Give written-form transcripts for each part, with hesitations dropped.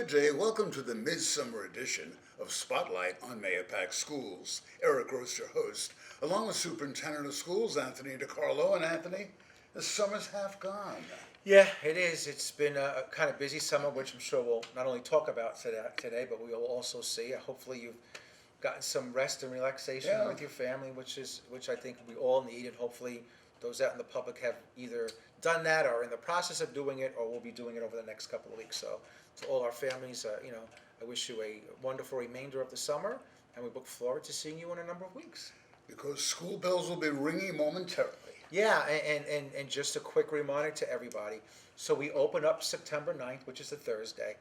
Good day. Welcome to the midsummer edition of Spotlight on Mahopac Schools. Eric Gross, your host, along with Superintendent of Schools Anthony DiCarlo. And Anthony, the summer's half gone. Yeah, it is. It's been a kind of busy summer, which I'm sure we'll not only talk about today, but we will also see. Hopefully, you've gotten some rest and relaxation with your family, which I think we all need, and hopefully, those out in the public have either done that or are in the process of doing it, or will be doing it over the next couple of weeks. So, to all our families, I wish you a wonderful remainder of the summer, and we look forward to seeing you in a number of weeks. Because school bells will be ringing momentarily. Yeah, and just a quick reminder to everybody. So we open up September 9th, which is a Thursday.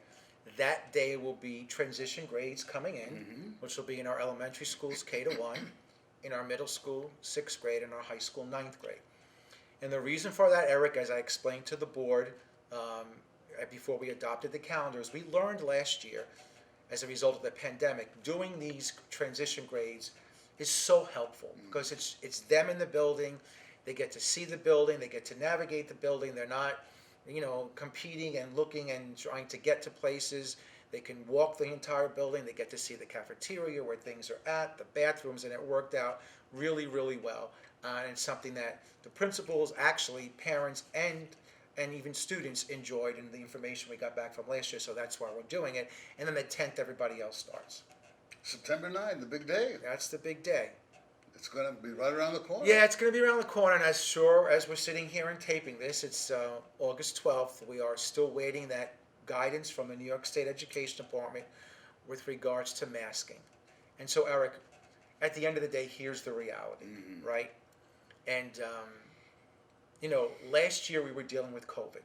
That day will be transition grades coming in, which will be in our elementary schools, K to 1, in our middle school, 6th grade, and our high school, 9th grade. And the reason for that, Eric, as I explained to the board before we adopted the calendars, we learned last year, as a result of the pandemic, doing these transition grades is so helpful because it's them in the building. They get to see the building. They get to navigate the building. They're not, competing and looking and trying to get to places. They can walk the entire building. They get to see the cafeteria where things are at, the bathrooms, and it worked out really, really well. And it's something that the principals, actually, parents, and even students enjoyed in the information we got back from last year. So that's why we're doing it. And then the 10th, everybody else starts. September 9th, the big day. That's the big day. It's going to be right around the corner. Yeah, it's going to be around the corner, and as sure as we're sitting here and taping this, it's August 12th. We are still waiting that guidance from the New York State Education Department with regards to masking. And so, Eric, at the end of the day, here's the reality, right? And, last year we were dealing with COVID.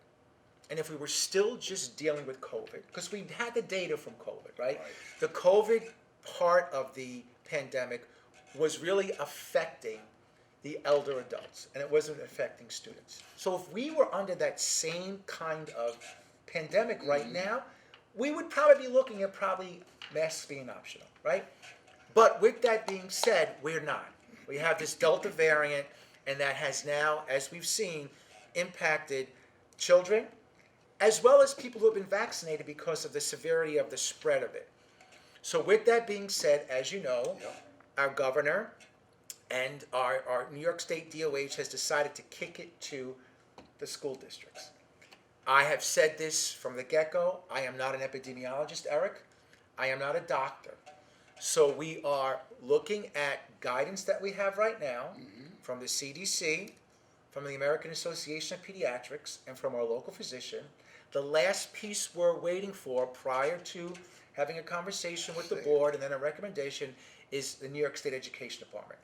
And if we were still just dealing with COVID, because we had the data from COVID, right? The COVID part of the pandemic was really affecting the elder adults, and it wasn't affecting students. So if we were under that same kind of pandemic right now, we would probably be looking at masks being optional, right? But with that being said, we're not. We have this Delta variant, and that has now, as we've seen, impacted children, as well as people who have been vaccinated because of the severity of the spread of it. So with that being said, as you know, our governor and our New York State DOH has decided to kick it to the school districts. I have said this from the get-go. I am not an epidemiologist, Eric. I am not a doctor. So we are looking at guidance that we have right now from the CDC, from the American Association of Pediatrics, and from our local physician. The last piece we're waiting for prior to having a conversation with the board and then a recommendation is the New York State Education Department.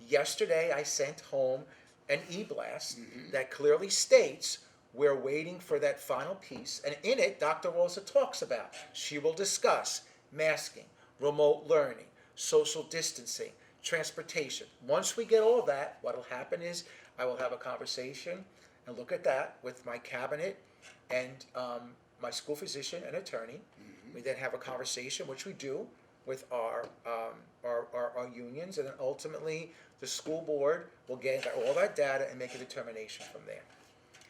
Yesterday, I sent home an e-blast that clearly states we're waiting for that final piece. And in it, Dr. Rosa talks about, she will discuss masking, remote learning, social distancing, transportation. Once we get all of that, what will happen is I will have a conversation and look at that with my cabinet and my school physician and attorney. We then have a conversation, which we do, with our unions, and then ultimately the school board will get all that data and make a determination from there.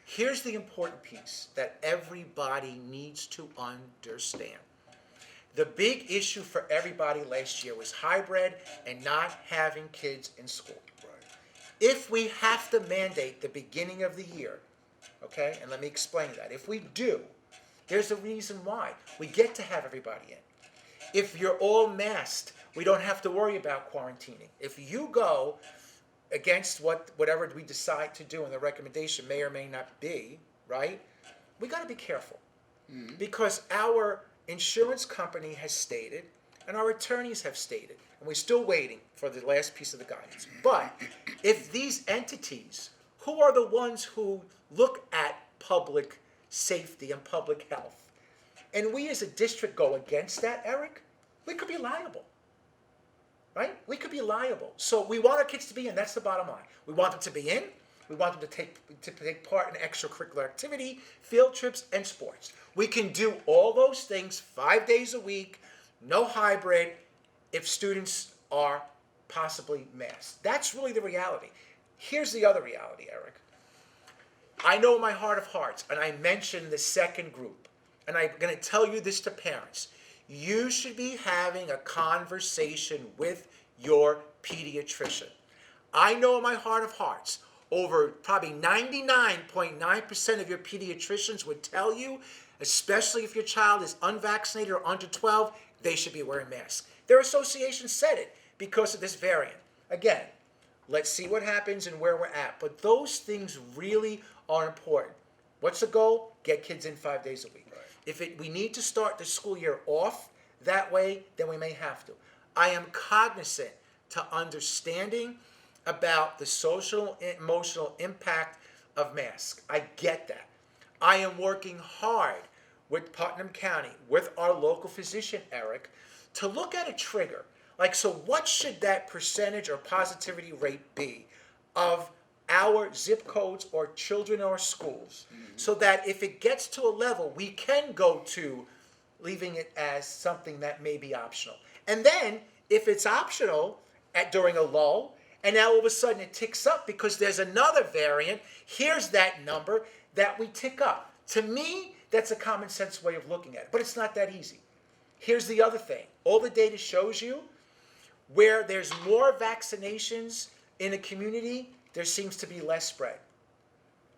Here's the important piece that everybody needs to understand. The big issue for everybody last year was hybrid and not having kids in school. If we have to mandate the beginning of the year, okay, and let me explain that. If we do, there's a reason why. We get to have everybody in. If you're all masked, we don't have to worry about quarantining. If you go against whatever we decide to do and the recommendation may or may not be, right, we got to be careful. Because our insurance company has stated and our attorneys have stated, and we're still waiting for the last piece of the guidance, but if these entities, who are the ones who look at public safety and public health, and we as a district go against that, Eric, we could be liable, right? We could be liable. So we want our kids to be in. That's the bottom line. We want them to be in. We want them to take part in extracurricular activity, field trips, and sports. We can do all those things 5 days a week, no hybrid, if students are possibly masked. That's really the reality. Here's the other reality, Eric. I know in my heart of hearts, and I mentioned the second group, and I'm going to tell you this to parents, you should be having a conversation with your pediatrician. I know in my heart of hearts, over probably 99.9% of your pediatricians would tell you, especially if your child is unvaccinated or under 12, they should be wearing masks. Their association said it because of this variant. Again, let's see what happens and where we're at. But those things really are important. What's the goal? Get kids in 5 days a week. Right. If we need to start the school year off that way, then we may have to. I am cognizant to understanding about the social and emotional impact of masks. I get that. I am working hard with Putnam County, with our local physician, Eric, to look at a trigger. Like, so what should that percentage or positivity rate be of our zip codes or children in our schools, so that if it gets to a level, we can go to leaving it as something that may be optional. And then, if it's optional during a lull, and now all of a sudden it ticks up because there's another variant, here's that number that we tick up. To me, that's a common sense way of looking at it, but it's not that easy. Here's the other thing. All the data shows you where there's more vaccinations in a community, there seems to be less spread.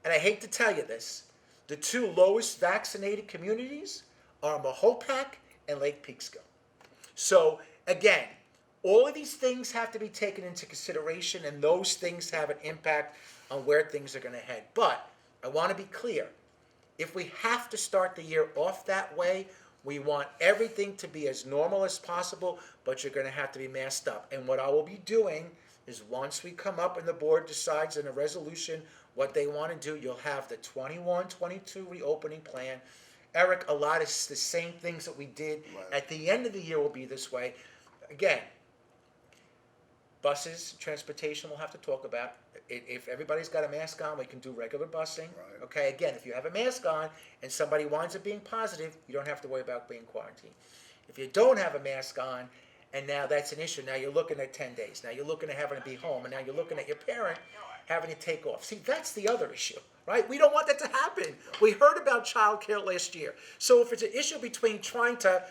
And I hate to tell you this, the two lowest vaccinated communities are Mahopac and Lake Peekskill. So again, all of these things have to be taken into consideration, and those things have an impact on where things are going to head. But I want to be clear. If we have to start the year off that way, we want everything to be as normal as possible, but you're going to have to be masked up. And what I will be doing is, once we come up and the board decides in a resolution what they want to do, you'll have the 21-22 reopening plan. Eric, a lot of the same things that we did at the end of the year will be this way. Again, buses, transportation, we'll have to talk about. If everybody's got a mask on, we can do regular busing. Right. Okay, again, if you have a mask on and somebody winds up being positive, you don't have to worry about being quarantined. If you don't have a mask on, and now that's an issue, now you're looking at 10 days. Now you're looking at having to be home, and now you're looking at your parent having to take off. See, that's the other issue, right? We don't want that to happen. We heard about childcare last year. So if it's an issue between trying to,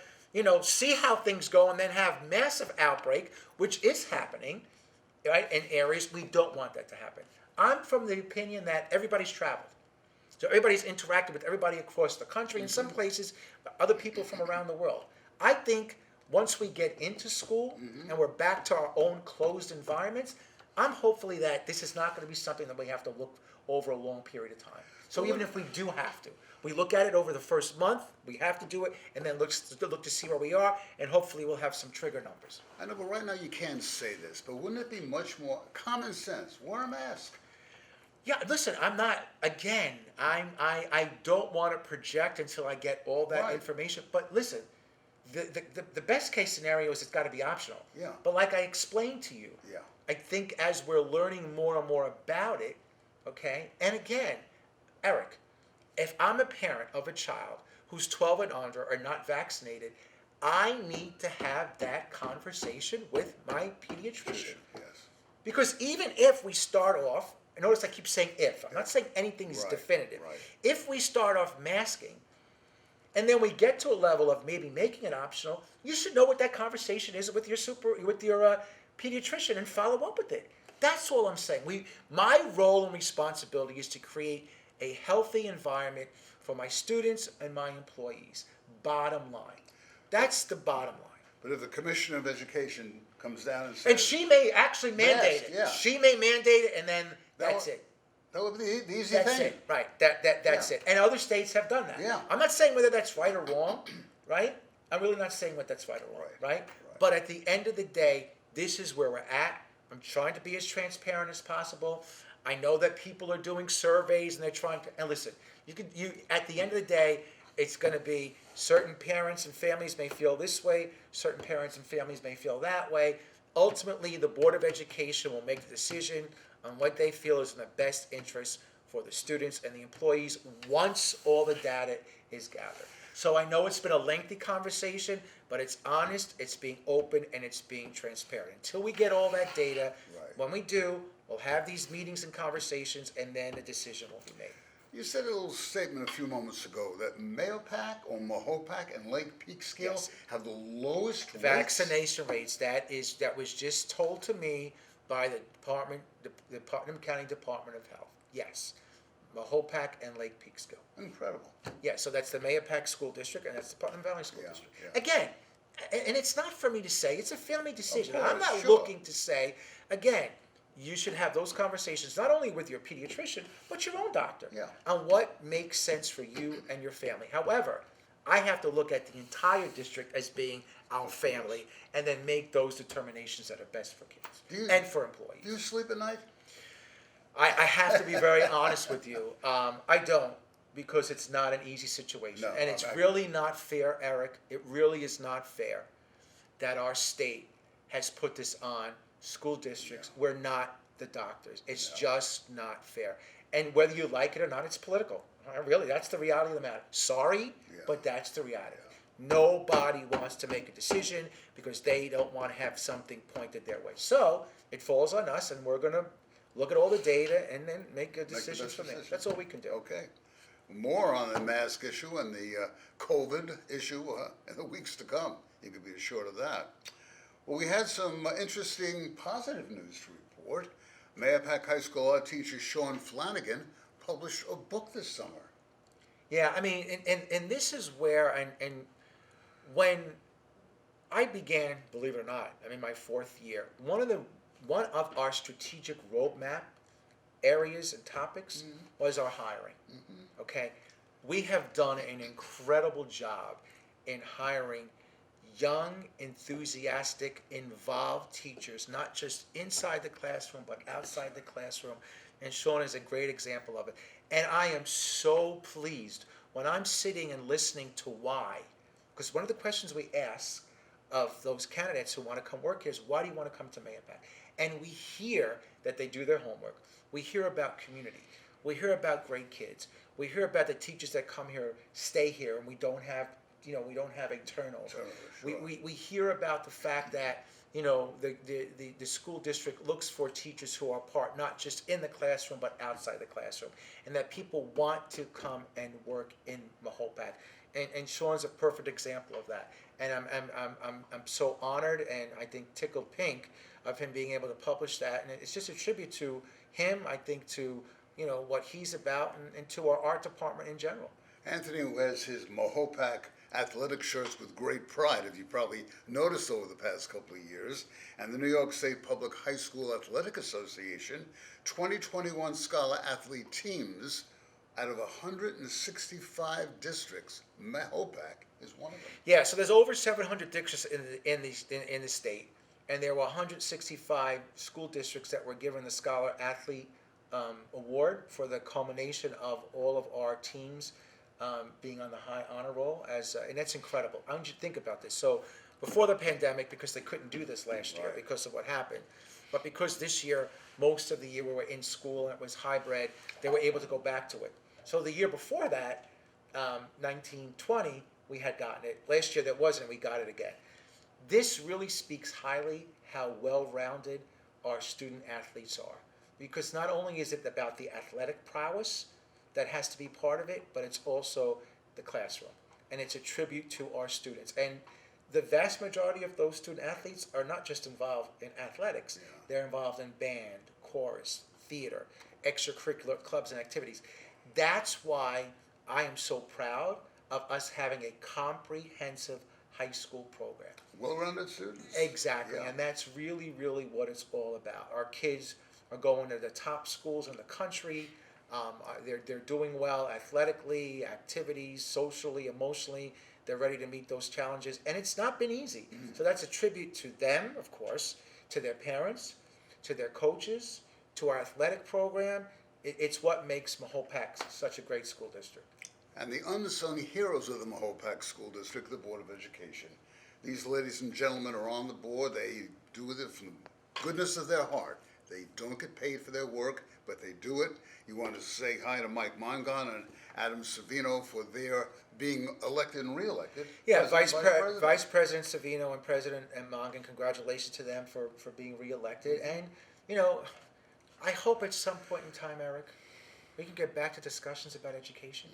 see how things go and then have massive outbreak, which is happening, right, in areas, we don't want that to happen. I'm from the opinion that everybody's traveled. So everybody's interacted with everybody across the country, in some places, other people from around the world. I think once we get into school and we're back to our own closed environments, I'm hopefully that this is not going to be something that we have to look over a long period of time. So even if we do have to, we look at it over the first month, we have to do it, and then look to see where we are, and hopefully we'll have some trigger numbers. I know, but right now you can't say this, but wouldn't it be much more common sense? Wear a mask. Yeah, listen, I'm not, again, I don't want to project until I get all that information, but listen, the best case scenario is it's got to be optional. Yeah. But like I explained to you, I think as we're learning more and more about it, okay, and again, Eric, if I'm a parent of a child who's 12 and under or not vaccinated, I need to have that conversation with my pediatrician. Yes. Because even if we start off, and notice I keep saying if, I'm not saying anything is definitive. Right. If we start off masking, and then we get to a level of maybe making it optional, you should know what that conversation is with your pediatrician and follow up with it. That's all I'm saying. My role and responsibility is to create a healthy environment for my students and my employees. Bottom line. That's the bottom line. But if the Commissioner of Education comes down and says... And she may actually mandate it. Yeah. She may mandate it, and then that's it. That would be the easy That's thing. it, right. That's it. And other states have done that. Yeah. I'm not saying whether that's right or wrong, right? I'm really not saying what that's right or wrong, right? But at the end of the day, this is where we're at. I'm trying to be as transparent as possible. I know that people are doing surveys and they're trying to, and listen, at the end of the day, it's going to be certain parents and families may feel this way, certain parents and families may feel that way. Ultimately, the Board of Education will make the decision on what they feel is in the best interest for the students and the employees once all the data is gathered. So I know it's been a lengthy conversation, but it's honest, it's being open, and it's being transparent. Until we get all that data, when we do, we'll have these meetings and conversations, and then a decision will be made. You said a little statement a few moments ago that Mahopac or Mahopac and Lake Peekskill Yes. have the lowest rates? Vaccination rates. That was just told to me by the Putnam County Department of Health. Yes, Mahopac and Lake Peekskill. Incredible. Yeah, so that's the Mahopac School District, and that's the Putnam Valley School Yeah, District. yeah. Again, and it's not for me to say, it's a family decision. course, I'm not sure. looking to say, again, you should have those conversations not only with your pediatrician, but your own doctor Yeah. on what makes sense for you and your family. However, I have to look at the entire district as being our family and then make those determinations that are best for kids and for employees. Do you sleep at night? I have to be very honest with you. I don't, because it's not an easy situation. No, and it's I- really not fair, Eric. It really is not fair that our state has put this on school districts. Yeah. We're not the doctors. It's Yeah. just not fair. And whether you like it or not, it's political. Really, that's the reality of the matter. Sorry, Yeah. but that's the reality. Nobody wants to make a decision because they don't want to have something pointed their way. So it falls on us, and we're going to look at all the data and then make a decision best from there. decision. That's all we can do. Okay. More on the mask issue and the COVID issue in the weeks to come. You can be assured of that. Well, we had some interesting positive news to report. Mahopac High School art teacher Sean Flanagan published a book this summer. Yeah, I mean, and this is where, and when I began, believe it or not, I mean, my fourth year, one of our strategic roadmap areas and topics was our hiring. Okay, we have done an incredible job in hiring young, enthusiastic, involved teachers, not just inside the classroom, but outside the classroom. And Sean is a great example of it. And I am so pleased when I'm sitting and listening to why. Because one of the questions we ask of those candidates who want to come work here is, why do you want to come to Mahopac? And we hear that they do their homework. We hear about community. We hear about great kids. We hear about the teachers that come here, stay here, and we don't have a turnover. Sure. We hear about the fact that the school district looks for teachers who are part not just in the classroom but outside the classroom, and that people want to come and work in Mahopac. And Sean's a perfect example of that. And I'm so honored and I think tickled pink of him being able to publish that. And it's just a tribute to him, I think, to what he's about and to our art department in general. Anthony wears his Mahopac athletic shirts with great pride, as you probably noticed over the past couple of years. And the New York State Public High School Athletic Association 2021 Scholar Athlete teams out of 165 districts, Mahopac is one of them. Yeah, so there's over 700 districts in the state, and there were 165 school districts that were given the Scholar Athlete Award for the culmination of all of our teams being on the high honor roll, and that's incredible. I want you to think about this. So before the pandemic, because they couldn't do this last year because of what happened, but because this year, most of the year we were in school and it was hybrid, they were able to go back to it. So the year before that, 1920, we had gotten it. Last year there wasn't, we got it again. This really speaks highly how well-rounded our student athletes are. Because not only is it about the athletic prowess that has to be part of it, but it's also the classroom. And it's a tribute to our students. And the vast majority of those student athletes are not just involved in athletics. Yeah. They're involved in band, chorus, theater, extracurricular clubs and activities. That's why I am so proud of us having a comprehensive high school program. Well-rounded students. Exactly, Yeah. and that's really, really what it's all about. Our kids are going to the top schools in the country. They're doing well athletically, activities, socially, emotionally. They're ready to meet those challenges, and it's not been easy. So that's a tribute to them, of course, to their parents, to their coaches, to our athletic program. It's what makes Mahopac such a great school district. And the unsung heroes of the Mahopac School District, the Board of Education. These ladies and gentlemen are on the board. They do it from the goodness of their heart. They don't get paid for their work, but they do it. You want to say hi to Mike Mongon and Adam Savino for their being elected and reelected. Yeah, President. Vice President Savino and President Mongan, congratulations to them for being reelected. And, I hope at some point in time, Eric, we can get back to discussions about education.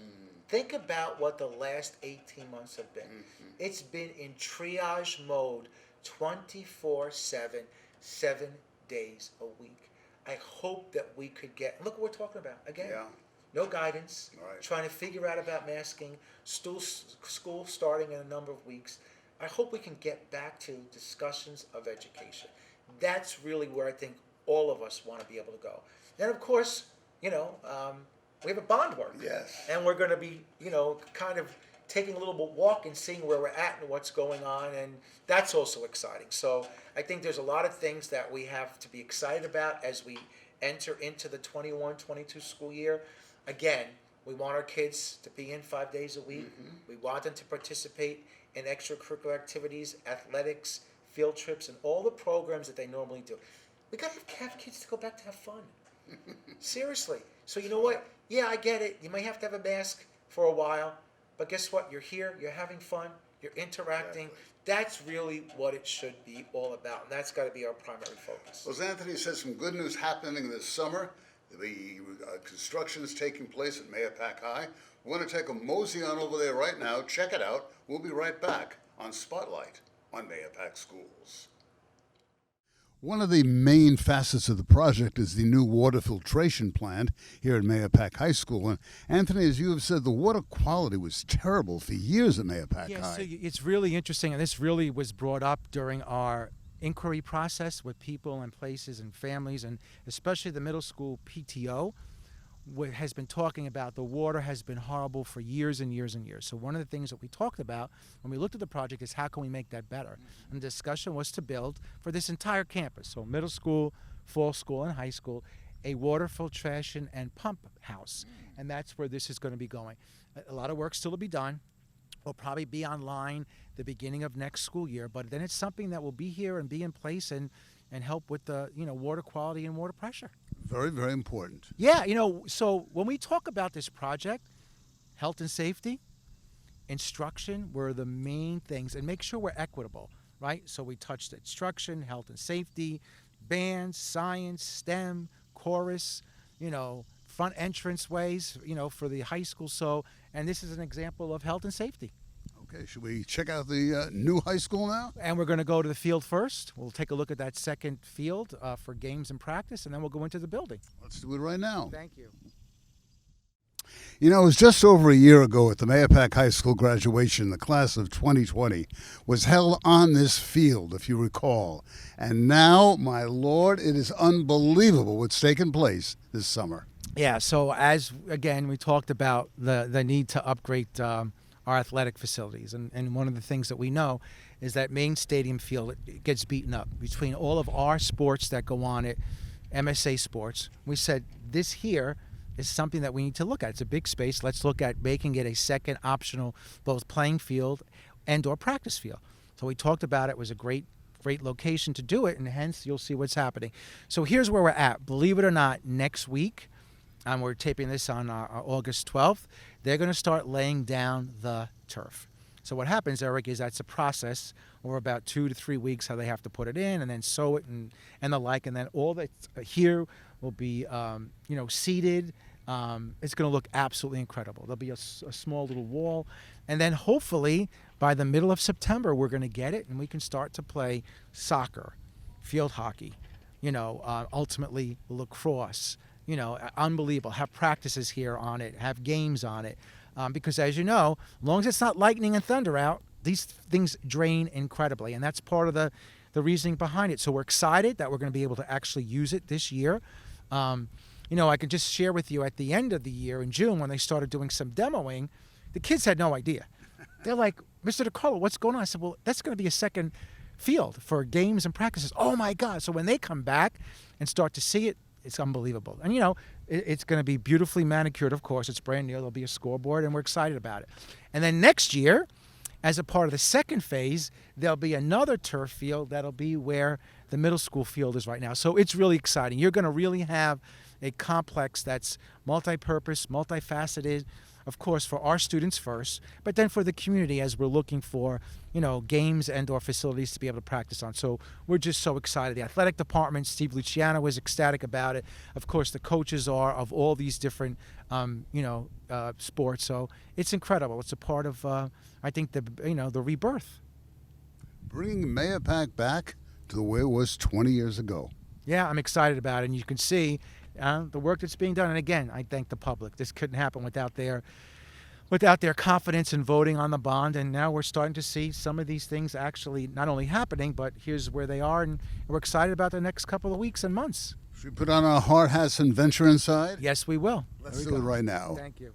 Think about what the last 18 months have been. It's been in triage mode 24/7, 7 days a week. I hope that we could get, look what we're talking about again. Yeah. No guidance, Right. trying to figure out about masking, school starting in a number of weeks. I hope we can get back to discussions of education. That's really where I think all of us want to be able to go. Then, of course, we have a bond work. Yes. And we're going to be, kind of taking a little bit walk and seeing where we're at and what's going on. And that's also exciting. So I think there's a lot of things that we have to be excited about as we enter into the 21-22 school year. Again, we want our kids to be in 5 days a week. We want them to participate in extracurricular activities, athletics, field trips, and all the programs that they normally do. We got to have kids to go back to have fun. Seriously. So you know what? Yeah, I get it. You may have to have a mask for a while, but guess what? You're here, you're having fun, you're interacting. Exactly. That's really what it should be all about, and that's got to be our primary focus. Well, as Anthony said, some good news happening this summer. The construction is taking place at Mahopac High. We're going to take a mosey on over there right now. Check it out. We'll be right back on Spotlight on Mahopac Schools. One of the main facets of the project is the new water filtration plant here at Mahopac High School. And Anthony, as you have said, the water quality was terrible for years at Mahopac Yeah, High. so it's really interesting, and this really was brought up during our inquiry process with people and places and families, and especially the middle school PTO has been talking about the water has been horrible for years and years and years. So one of the things that we talked about when we looked at the project is how can we make that better? And the discussion was to build for this entire campus, so middle school, fall school, and high school, a water filtration and pump house. And that's where this is going to be going. A lot of work still to be done. Will probably be online the beginning of next school year, but then it's something that will be here and be in place and help with the water quality and water pressure. Very, very important. Yeah, so when we talk about this project, health and safety, instruction were the main things, and make sure we're equitable, right? So we touched instruction, health and safety, bands, science, STEM, chorus, front entrance ways, for the high school. So, and this is an example of health and safety. Okay, should we check out the new high school now? And we're going to go to the field first. We'll take a look at that second field for games and practice, and then we'll go into the building. Let's do it right now. Thank you. It was just over a year ago at the Mahopac High School graduation, the class of 2020 was held on this field, if you recall. And now, my Lord, it is unbelievable what's taken place this summer. Yeah, so as, again, we talked about the need to upgrade our athletic facilities. And one of the things that we know is that main stadium field it gets beaten up. Between all of our sports that go on at MSA Sports, we said this here is something that we need to look at. It's a big space. Let's look at making it a second optional both playing field and or practice field. So we talked about it. It was a great location to do it, and hence you'll see what's happening. So here's where we're at. Believe it or not, next week, and we're taping this on August 12th, they're going to start laying down the turf. So what happens, Eric, is that's a process over about 2 to 3 weeks how they have to put it in and then sow it and the like. And then all that here will be, seeded. It's going to look absolutely incredible. There'll be a small little wall. And then hopefully by the middle of September, we're going to get it and we can start to play soccer, field hockey, ultimately lacrosse. Unbelievable. Have practices here on it, have games on it. Because as you know, as long as it's not lightning and thunder out, these things drain incredibly. And that's part of the reasoning behind it. So we're excited that we're going to be able to actually use it this year. I can just share with you at the end of the year in June when they started doing some demoing, the kids had no idea. They're like, Mr. DiCarlo, what's going on? I said, well, that's going to be a second field for games and practices. Oh, my God. So when they come back and start to see it, it's unbelievable. And, it's going to be beautifully manicured, of course. It's brand new. There'll be a scoreboard, and we're excited about it. And then next year, as a part of the second phase, there'll be another turf field that'll be where the middle school field is right now. So it's really exciting. You're going to really have a complex that's multi-purpose, multifaceted, of course, for our students first, but then for the community as we're looking for, games and/or facilities to be able to practice on. So we're just so excited. The athletic department, Steve Luciano, is ecstatic about it. Of course, the coaches are of all these different, sports. So it's incredible. It's a part of, I think, the rebirth. Bringing Mayapack back to the way it was 20 years ago. Yeah, I'm excited about it, and you can see the work that's being done. And again, I thank the public. This couldn't happen without their confidence in voting on the bond. And now we're starting to see some of these things actually not only happening, but here's where they are, and we're excited about the next couple of weeks and months. Should we put on our hard hats and venture inside? Yes, we will. Let's do it right now. Thank you.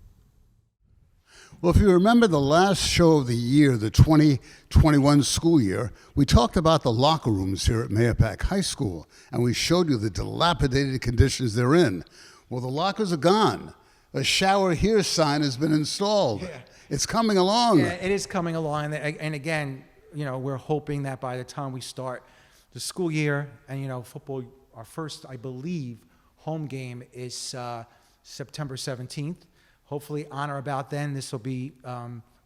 Well, if you remember the last show of the year, the 2021 school year, we talked about the locker rooms here at Mayapack High School, and we showed you the dilapidated conditions they're in. Well, the lockers are gone. A shower here sign has been installed. Yeah. It's coming along. Yeah, it is coming along. And again, we're hoping that by the time we start the school year and, football, our first, I believe, home game is September 17th. Hopefully on or about then, this will be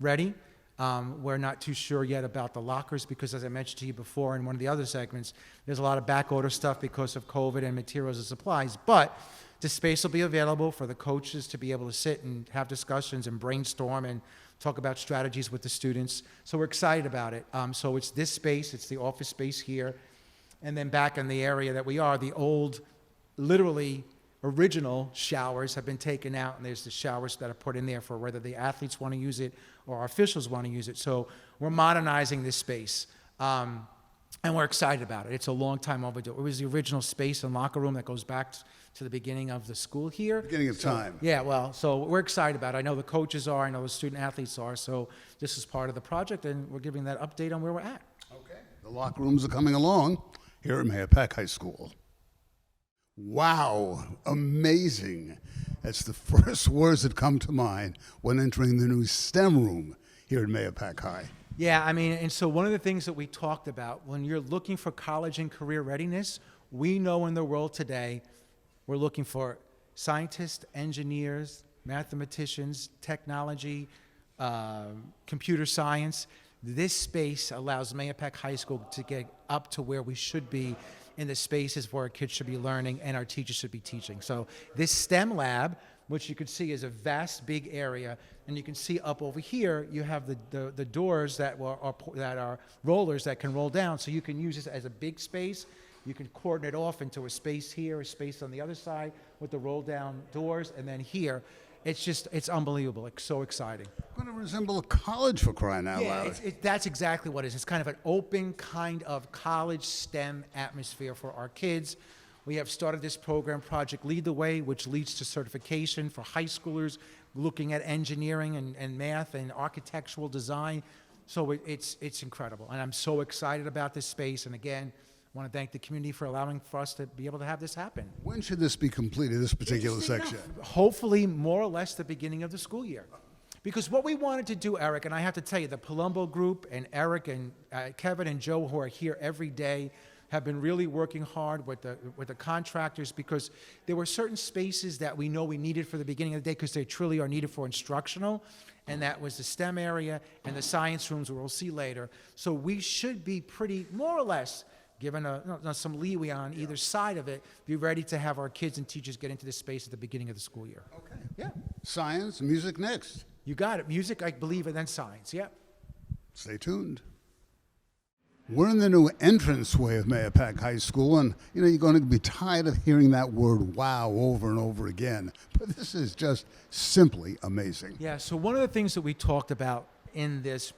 ready. We're not too sure yet about the lockers because, as I mentioned to you before in one of the other segments, there's a lot of back order stuff because of COVID and materials and supplies. But the space will be available for the coaches to be able to sit and have discussions and brainstorm and talk about strategies with the students. So we're excited about it. So it's this space, it's the office space here. And then back in the area that we are, the old, literally original showers have been taken out, and there's the showers that are put in there for whether the athletes want to use it or our officials want to use it. So we're modernizing this space, and we're excited about it. It's a long time overdue. It was the original space and locker room that goes back to the beginning of the school here. Beginning of time. Yeah, well, so we're excited about it. I know the coaches are, I know the student athletes are, so this is part of the project, and we're giving that update on where we're at. Okay. The locker rooms are coming along here at Mayapack High School. Wow, amazing. That's the first words that come to mind when entering the new STEM room here at Mayapack High. Yeah, and so one of the things that we talked about, when you're looking for college and career readiness, we know in the world today, we're looking for scientists, engineers, mathematicians, technology, computer science. This space allows Mayapack High School to get up to where we should be in the spaces where our kids should be learning and our teachers should be teaching. So this STEM lab, which you can see is a vast, big area, and you can see up over here, you have the doors that are rollers that can roll down, so you can use this as a big space. You can cordon it off into a space here, a space on the other side with the roll down doors, and then here. It's unbelievable. It's so exciting. Going to resemble a college, for crying out loud. That's exactly what it is. It's kind of an open kind of college STEM atmosphere for our kids. We have started this program, Project Lead the Way, which leads to certification for high schoolers looking at engineering and math and architectural design. So it's incredible. And I'm so excited about this space. And again, I want to thank the community for allowing for us to be able to have this happen. When should this be completed, this particular section? Hopefully, more or less the beginning of the school year. Because what we wanted to do, Eric, and I have to tell you, the Palumbo group and Eric and Kevin and Joe, who are here every day, have been really working hard with the contractors, because there were certain spaces that we know we needed for the beginning of the day because they truly are needed for instructional, and that was the STEM area and the science rooms, we'll see later. So we should be pretty, more or less, given some leeway on either side of it, be ready to have our kids and teachers get into this space at the beginning of the school year. Okay. Yeah. Science, music next. You got it. Music, I believe, and then science. Yeah. Stay tuned. We're in the new entranceway of Mayapack High School, and you're going to be tired of hearing that word wow over and over again. But this is just simply amazing. Yeah, so one of the things that we talked about in this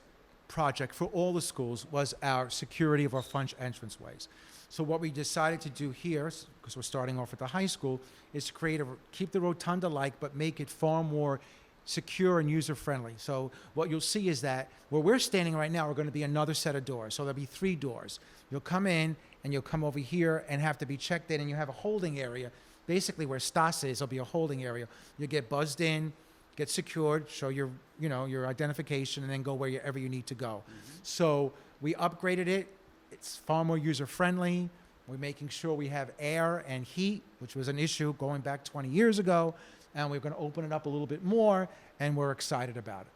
project for all the schools was our security of our front entranceways. So what we decided to do here, because we're starting off at the high school, is to keep the rotunda-like, but make it far more secure and user-friendly. So what you'll see is that where we're standing right now are going to be another set of doors. So there'll be 3 doors. You'll come in, and you'll come over here and have to be checked in, and you have a holding area. Basically where Stas is, there'll be a holding area. You'll get buzzed in, get secured, show your identification, and then go wherever you need to go. Mm-hmm. So we upgraded it. It's far more user-friendly. We're making sure we have air and heat, which was an issue going back 20 years ago. and we're going to open it up a little bit more, and we're excited about it.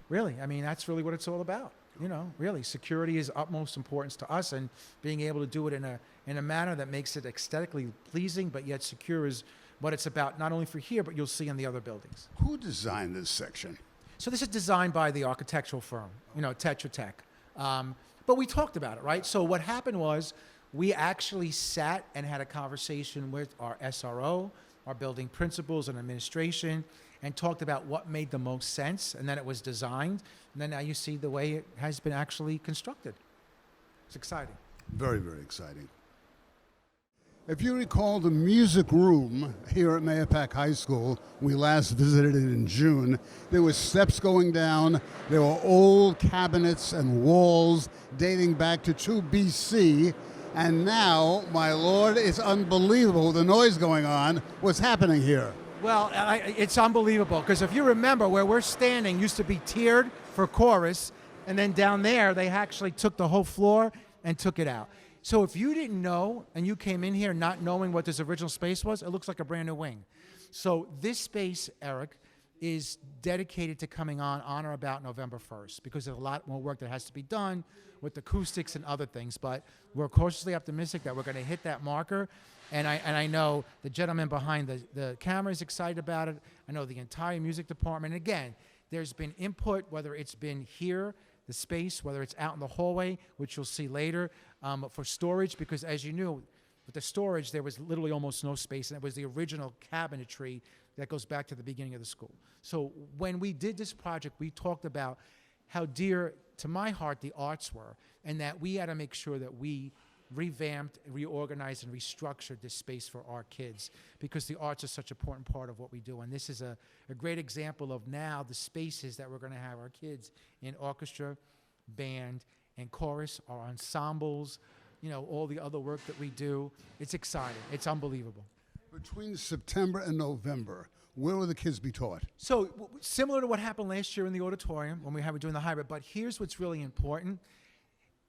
Really, I mean, that's really what it's all about. You know, really, security is utmost importance to us, and being able to do it in a manner that makes it aesthetically pleasing, but yet secure is what it's about, not only for here, but you'll see in the other buildings. Who designed this section? So this is designed by the architectural firm, Tetra Tech. But we talked about it, right? So what happened was we actually sat and had a conversation with our SRO, our building principals and administration, and talked about what made the most sense, and then it was designed, and then now you see the way it has been actually constructed. It's exciting. Very, very exciting. If you recall the music room here at Mahopac High School, we last visited it in June, there were steps going down, there were old cabinets and walls dating back to 2 BC, and now, my lord, it's unbelievable the noise going on. What's happening here? Well, it's unbelievable, because if you remember, where we're standing used to be tiered for chorus, and then down there they actually took the whole floor and took it out. So if you didn't know and you came in here not knowing what this original space was, it looks like a brand new wing. So this space, Eric, is dedicated to coming on or about November 1st, because there's a lot more work that has to be done with acoustics and other things. But we're cautiously optimistic that we're going to hit that marker. And I know the gentleman behind the camera is excited about it. I know the entire music department. And again, there's been input, whether it's been here, the space, whether it's out in the hallway, which you'll see later, for storage, because as you knew, with the storage, there was literally almost no space, and it was the original cabinetry that goes back to the beginning of the school. So when we did this project, we talked about how dear to my heart the arts were, and that we had to make sure that we revamped, reorganized, and restructured this space for our kids, because the arts are such an important part of what we do. And this is a great example of now the spaces that we're going to have our kids in: orchestra, band, and chorus, our ensembles, all the other work that we do. It's exciting. It's unbelievable. Between September and November, where will the kids be taught? So similar to what happened last year in the auditorium when we were doing the hybrid, but here's what's really important.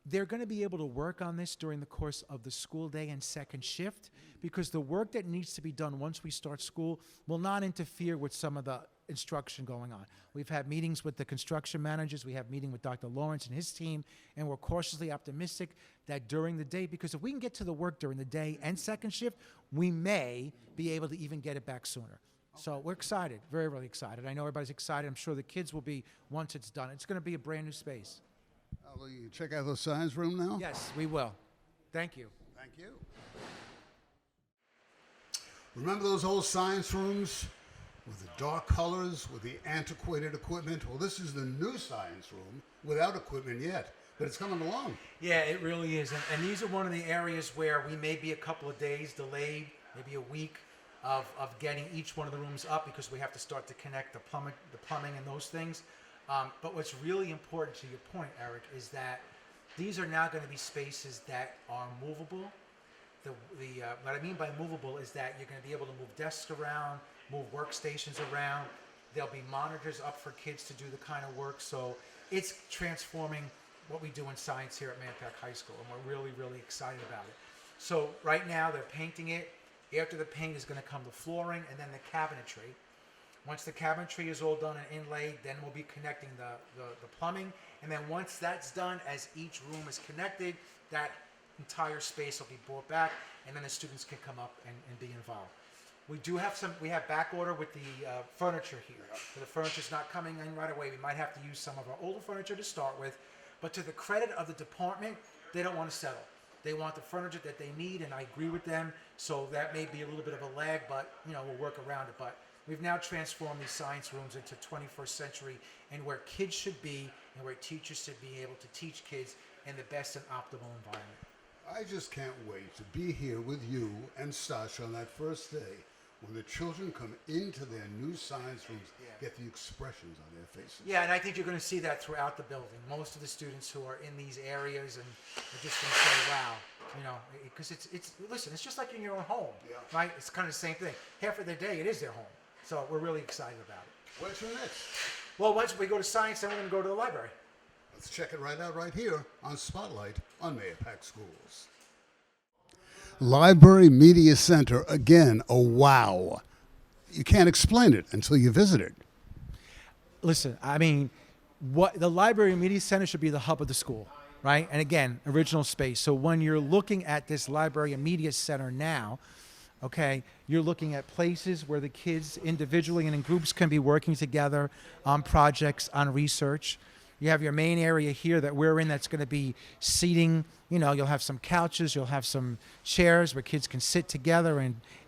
They're going to be able to work on this during the course of the school day and second shift, because the work that needs to be done once we start school will not interfere with some of the instruction going on. We've had meetings with the construction managers. We have a meeting with Dr. Lawrence and his team, and we're cautiously optimistic that during the day, because if we can get to the work during the day and second shift, we may be able to even get it back sooner. So we're excited, very, really excited. I know everybody's excited. I'm sure the kids will be once it's done. It's going to be a brand new space. Will you check out the science room now? Yes, we will. Thank you. Thank you. Remember those old science rooms with the dark colors, with the antiquated equipment? Well, this is the new science room without equipment yet, but it's coming along. Yeah, it really is. And these are one of the areas where we may be a couple of days delayed, maybe a week, of getting each one of the rooms up, because we have to start to connect the plumbing and those things. But what's really important, to your point, Eric, is that these are now going to be spaces that are movable. What I mean by movable is that you're going to be able to move desks around, move workstations around. There'll be monitors up for kids to do the kind of work. So it's transforming what we do in science here at Mahopac High School, and we're really, really excited about it. So right now they're painting it. After the paint is going to come the flooring and then the cabinetry. Once the cabinetry is all done and inlaid, then we'll be connecting the plumbing. And then once that's done, as each room is connected, that entire space will be brought back, and then the students can come up and be involved. We have back order with the furniture here. So the furniture's not coming in right away. We might have to use some of our older furniture to start with. But to the credit of the department, they don't want to settle. They want the furniture that they need, and I agree with them. So that may be a little bit of a lag, but we'll work around it. But we've now transformed these science rooms into 21st century, and where kids should be and where teachers should be able to teach kids in the best and optimal environment. I just can't wait to be here with you and Sasha on that first day when the children come into their new science rooms, get the expressions on their faces. Yeah, and I think you're going to see that throughout the building. Most of the students who are in these areas and are just going to say, wow, because it's just like in your own home, right? It's kind of the same thing. Half of the day, it is their home. So we're really excited about it. What's your next? Well, once we go to science, then we're going to go to the library. Let's check it right out right here on Spotlight on Mahopac Schools. Library Media Center, again, a wow. you can't explain it until you visit it. Listen, I mean, what the Library and Media Center should be the hub of the school, right? And again, original space. So when you're looking at this Library and Media Center now, okay, you're looking at places where the kids individually and in groups can be working together on projects, on research. You have your main area here that we're in that's going to be seating. You know, you'll have some couches, you'll have some chairs where kids can sit together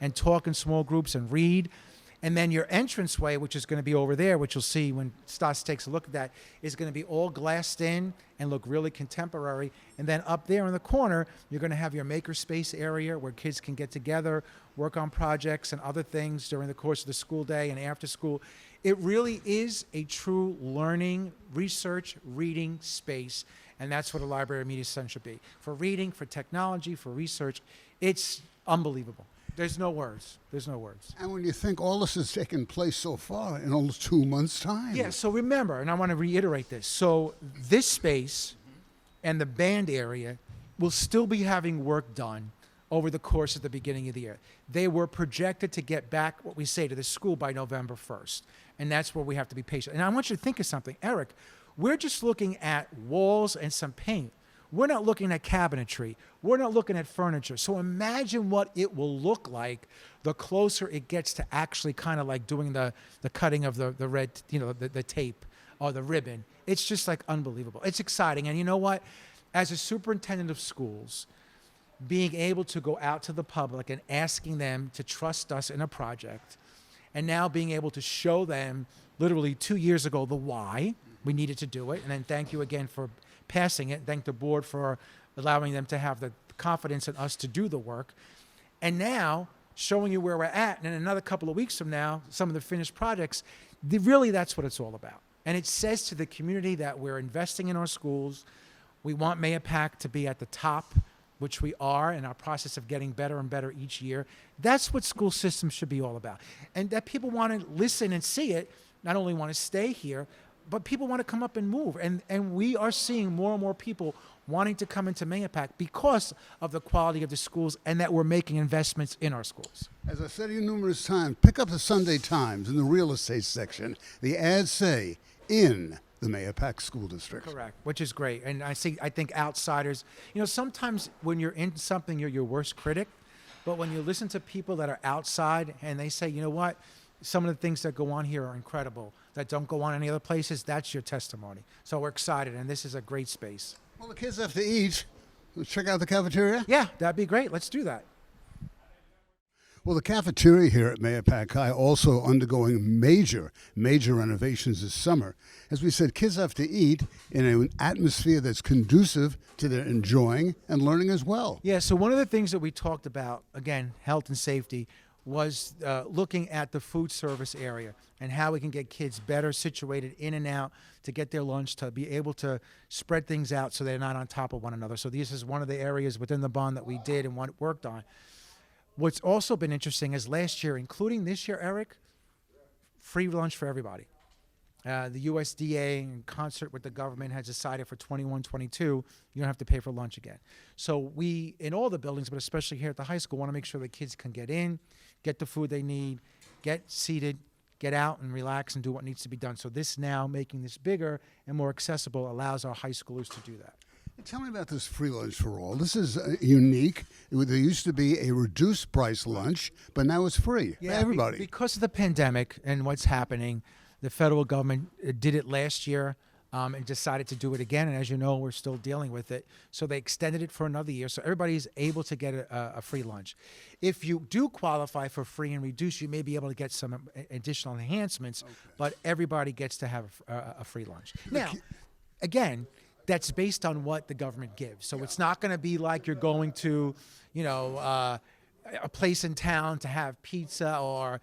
and talk in small groups and read. And then your entranceway, which is going to be over there, which you'll see when Stas takes a look at that, is going to be all glassed in and look really contemporary. And then up there in the corner, you're going to have your makerspace area where kids can get together, work on projects and other things during the course of the school day and after school. It really is a true learning, research, reading space. And that's what a Library and Media Center should be. For reading, for technology, for research, it's unbelievable. There's no words. There's no words. And when you think all this has taken place so far in almost 2 months' time. Yeah, so remember, and I want to reiterate this. So this space and the band area will still be having work done over the course of the beginning of the year. They were projected to get back, what we say, to the school by November 1st. And that's where we have to be patient. And I want you to think of something. Eric, we're just looking at walls and some paint. We're not looking at cabinetry. We're not looking at furniture. So imagine what it will look like the closer it gets to actually kind of like doing the cutting of the red, you know, the tape or the ribbon. It's just like unbelievable. It's exciting. And you know what? As a superintendent of schools, being able to go out to the public and asking them to trust us in a project, and now being able to show them literally 2 years ago the why we needed to do it, and then thank you again for passing it. Thank the board for allowing them to have the confidence in us to do the work. And now showing you where we're at, and in another couple of weeks from now, some of the finished projects, really that's what it's all about. And it says to the community that we're investing in our schools. We want Mayapack to be at the top, which we are in our process of getting better and better each year. That's what school systems should be all about. And that people want to listen and see it, not only want to stay here, but people want to come up and move. And we are seeing more and more people wanting to come into Mayapack because of the quality of the schools and that we're making investments in our schools. As I said to you numerous times, pick up the Sunday Times in the real estate section. The ads say, in the Mayapack School District. Correct, which is great. And I think outsiders, you know, sometimes when you're in something, you're your worst critic. But when you listen to people that are outside and they say, you know what, some of the things that go on here are incredible, that don't go on any other places, that's your testimony. So we're excited, and this is a great space. Well, the kids have to eat. Let's check out the cafeteria. Yeah, that'd be great. Let's do that. Well, the cafeteria here at Mayapack High also undergoing major renovations this summer. As we said, kids have to eat in an atmosphere that's conducive to their enjoying and learning as well. Yeah, so one of the things that we talked about, again, health and safety, was looking at the food service area and how we can get kids better situated in and out to get their lunch, to be able to spread things out so they're not on top of one another. So this is one of the areas within the bond that we did and worked on. What's also been interesting is last year, including this year, Eric, free lunch for everybody. The USDA, in concert with the government, has decided for 21-22, you don't have to pay for lunch again. So we, in all the buildings, but especially here at the high school, want to make sure that kids can get in, get the food they need, get seated, get out and relax and do what needs to be done. So this now, making this bigger and more accessible, allows our high schoolers to do that. Tell me about this free lunch for all. This is unique. There used to be a reduced price lunch, but now it's free for everybody. Because of the pandemic and what's happening, the federal government did it last year and decided to do it again. And as you know, we're still dealing with it. So they extended it for another year. So everybody's able to get a free lunch. If you do qualify for free and reduced, you may be able to get some additional enhancements, but everybody gets to have a free lunch. Now, again, that's based on what the government gives. So it's not going to be like you're going to, you know, a place in town to have pizza or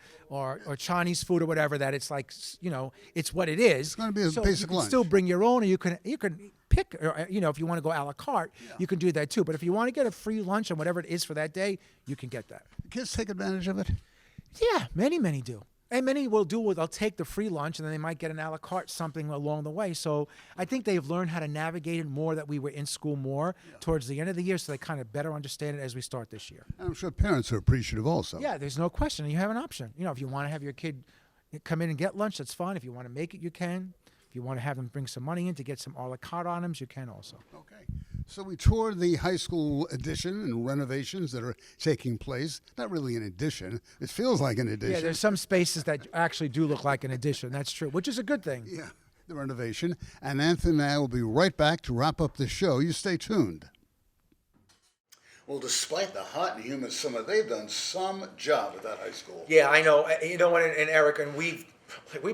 Chinese food or whatever, that it's like, you know, it's what it is. It's going to be a basic lunch. Still bring your own, or you can pick, or, you know, if you want to go a la carte, you can do that too. But if you want to get a free lunch and whatever it is for that day, you can get that. Kids take advantage of it? Yeah, many do. And many will they'll take the free lunch and then they might get an a la carte something along the way. So I think they've learned how to navigate it more, that we were in school more towards the end of the year, so they kind of better understand it as we start this year. And I'm sure parents are appreciative also. Yeah, there's no question. You have an option. If you want to have your kid come in and get lunch, that's fine. If you want to make it, you can. If you want to have them bring some money in to get some a la carte items, you can also. Okay. So we toured the high school addition and renovations that are taking place. Not really an addition. It feels like an addition. Yeah, there's some spaces that actually do look like an addition. That's true, which is a good thing. Yeah, the renovation. And Anthony and I will be right back to wrap up the show. You stay tuned. Well, despite the hot and humid summer, they've done some job at that high school. Yeah, I know. You know what, and Eric, and we've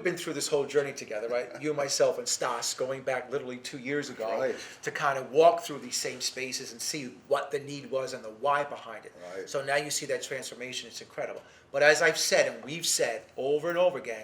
been through this whole journey together, right? You, myself, and Stas, going back literally 2 years ago, Right. to kind of walk through these same spaces and see what the need was and the why behind it. Right. So now you see that transformation. It's incredible. But as I've said, and we've said over and over again,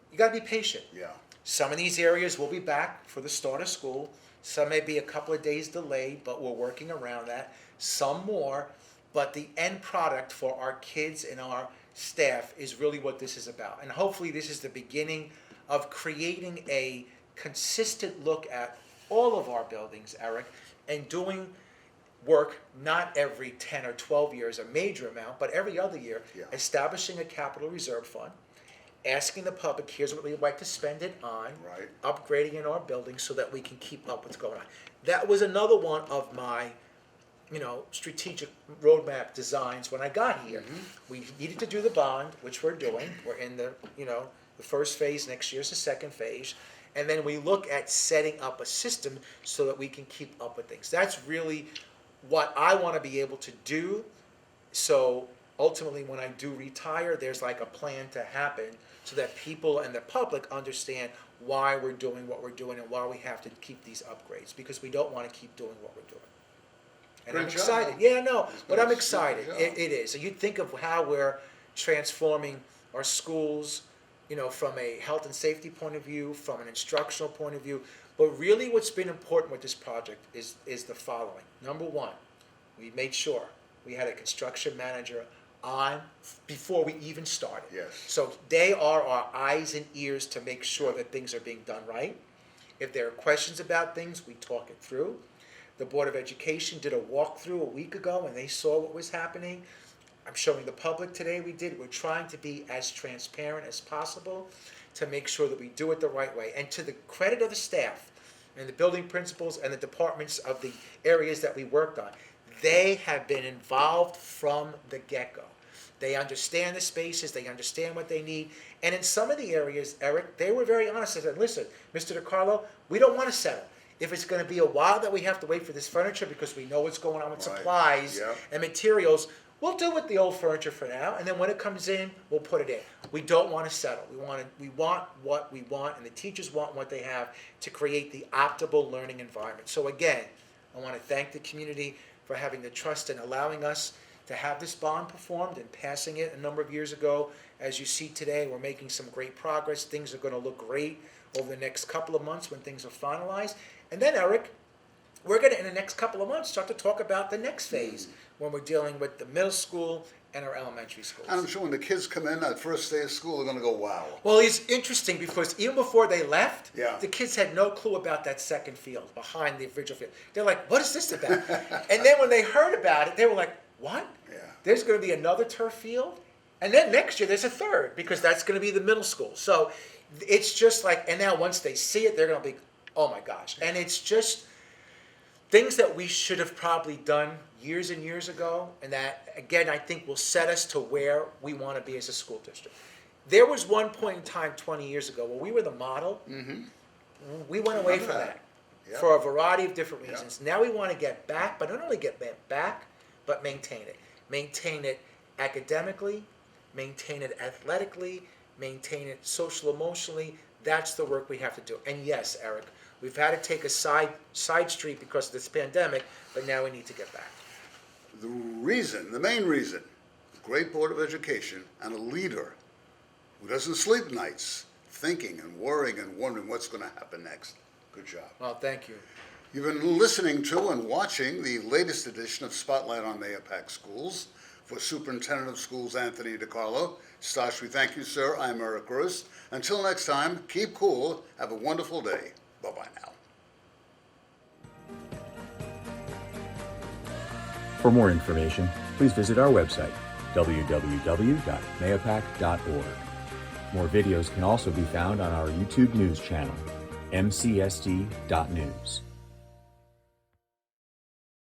you got to be patient. Yeah. Some of these areas will be back for the start of school. Some may be a couple of days delayed, but we're working around that. Some more, but the end product for our kids and our staff is really what this is about. And hopefully this is the beginning of creating a consistent look at all of our buildings, Eric, and doing work not every 10 or 12 years, a major amount, but every other year, establishing a capital reserve fund, asking the public, here's what we'd like to spend it on, Right. upgrading in our buildings so that we can keep up what's going on. That was another one of my strategic roadmap designs when I got here. We needed to do the bond, which we're doing. We're in the first phase. Next year's the second phase. And then we look at setting up a system so that we can keep up with things. That's really what I want to be able to do. So ultimately, when I do retire, there's like a plan to happen so that people and the public understand why we're doing what we're doing and why we have to keep these upgrades, because we don't want to keep doing what we're doing. And Great I'm job. excited. Yeah, no, but I'm Good excited. job. It is. So you think of how we're transforming our schools, from a health and safety point of view, from an instructional point of view. But really what's been important with this project is the following. Number one, we made sure we had a construction manager on before we even started. Yes. So they are our eyes and ears to make sure that things are being done right. If there are questions about things, we talk it through. The Board of Education did a walkthrough a week ago and they saw what was happening. I'm showing the public today we did. We're trying to be as transparent as possible to make sure that we do it the right way. And to the credit of the staff and the building principals and the departments of the areas that we worked on, they have been involved from the get-go. They understand the spaces, they understand what they need. And in some of the areas, Eric, they were very honest. They said, listen, Mr. DiCarlo, we don't want to settle. If it's going to be a while that we have to wait for this furniture because we know what's going on with Right. supplies Yep. and materials, we'll do with the old furniture for now, and then when it comes in, we'll put it in. We don't want to settle. We want what we want, and the teachers want what they have to create the optimal learning environment. So again, I want to thank the community for having the trust and allowing us to have this bond performed and passing it a number of years ago. As you see today, we're making some great progress. Things are going to look great over the next couple of months when things are finalized. And then, Eric, we're going to, in the next couple of months, start to talk about the next phase when we're dealing with the middle school and our elementary schools. And I'm sure when the kids come in that first day of school, they're going to go, wow. Well, it's interesting because even before they left, Yeah. the kids had no clue about that second field behind the original field. They're like, what is this about? And then when they heard about it, they were like, what? Yeah. There's going to be another turf field? And then next year there's a third because that's going to be the middle school. So it's just like, and now once they see it, they're going to be, oh my gosh. And it's just things that we should have probably done years and years ago, and that, again, I think will set us to where we want to be as a school district. There was one point in time 20 years ago where we were the model. We went away Remember from that. that Yep. for a variety of different Yep. reasons. Now we want to get back, but not only get back, but maintain it. Maintain it academically, maintain it athletically, maintain it social emotionally. That's the work we have to do. And yes, Eric, we've had to take a side street because of this pandemic, but now we need to get back. The main reason, a great Board of Education and a leader who doesn't sleep nights, thinking and worrying and wondering what's going to happen next. Good job. Well, thank you. You've been listening to and watching the latest edition of Spotlight on Mahopac Schools. For Superintendent of Schools Anthony DiCarlo, Stash, we thank you, sir. I'm Eric Gross. Until next time, keep cool. Have a wonderful day. Bye-bye now. For more information, please visit our website, www.mayapac.org. More videos can also be found on our YouTube news channel, mcsd.news.